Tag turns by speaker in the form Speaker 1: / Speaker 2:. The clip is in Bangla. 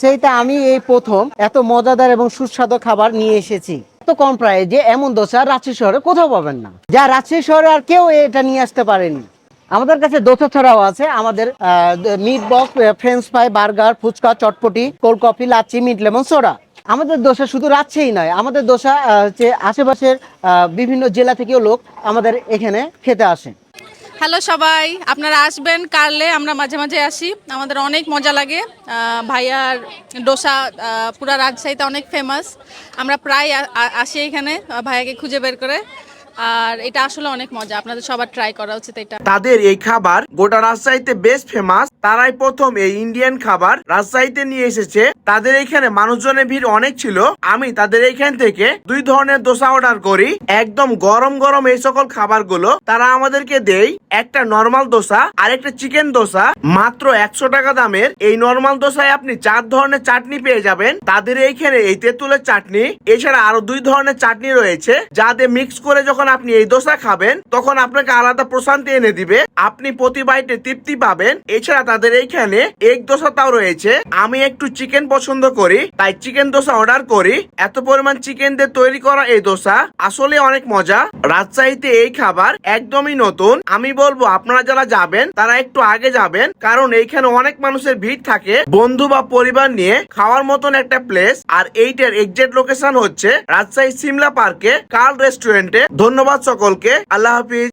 Speaker 1: সেইটা আমি এই প্রথম এত মজাদার এবং সুস্বাদু খাবার নিয়ে এসেছি। এত কম প্রাইজে এমন দোসা রাজশাহী শহরে কোথাও পাবেন না, যা রাজশাহী শহরে আর কেউ এটা নিয়ে আসতে পারেনি। আমাদের কাছে দোসা ছাড়াও আছে আমাদের meat box, french fry, burger, fuchka, chotpoti, cold coffee, lassi, mint lemon soda. আমাদের দোসা শুধু রাজশাহী নয়, আমাদের দোসা হচ্ছে আশেপাশের বিভিন্ন জেলা থেকেও লোক আমাদের এখানে খেতে আসে।
Speaker 2: হ্যালো সবাই, আপনারা আসবেন কার্লে। আমরা মাঝে মাঝে আসি, আমাদের অনেক মজা লাগে। ভাইয়ার ডোসা পুরা রাজশাহীতে অনেক ফেমাস। আমরা প্রায় আসি এখানে ভাইয়াকে খুঁজে বের করে। আর এটা আসলে অনেক মজা, আপনাদের সবার ট্রাই করা উচিত এটা।
Speaker 3: তাদের এই খাবার গোটা রাজশাহীতে বেশ ফেমাস। তারাই প্রথম এই ইন্ডিয়ান খাবার রাজশাহীতে নিয়ে এসেছে। তাদের এখানে মানুষজনের ভিড় অনেক ছিল। আমি তাদের এখান থেকে 2 ধরনের দোসা অর্ডার করি। একদম গরম গরম এই সকল খাবারগুলো তারা আমাদেরকে দেয়। একটা নর্মাল দোসা আর একটা চিকেন দোসা, মাত্র 100 টাকা দামের। এই নর্মাল দোসায় আপনি 4 ধরনের চাটনি পেয়ে যাবেন। তাদের এইখানে এই তেঁতুলের চাটনি, এছাড়া আরো 2 ধরনের চাটনি রয়েছে, যা দিয়ে মিক্স করে যখন আপনি এই দোসা খাবেন তখন আপনাকে আলাদা প্রশান্তি এনে দিবে। আপনি প্রতি বাইটে তৃপ্তি পাবেন। এছাড়া তাদের এইখানে এগ দোসাটাও রয়েছে। আমি একটু চিকেন পছন্দ করি, তাই চিকেন দোসা অর্ডার করি। এত পরিমাণ চিকেন দিয়ে তৈরি করা এই দোসা আসলে অনেক মজা। রাজশাহীতে এই খাবার একদমই নতুন। আমি বলবো আপনারা যারা যাবেন তারা একটু আগে যাবেন, কারণ এইখানে অনেক মানুষের ভিড় থাকে। বন্ধু বা পরিবার নিয়ে খাওয়ার মতন একটা প্লেস। আর এইটার এক্সাক্ট লোকেশন হচ্ছে রাজশাহী সিমলা পার্কে, কার্ল রেস্টুরেন্টে। ধন্যবাদ সকলকে, আল্লাহ হাফিজ।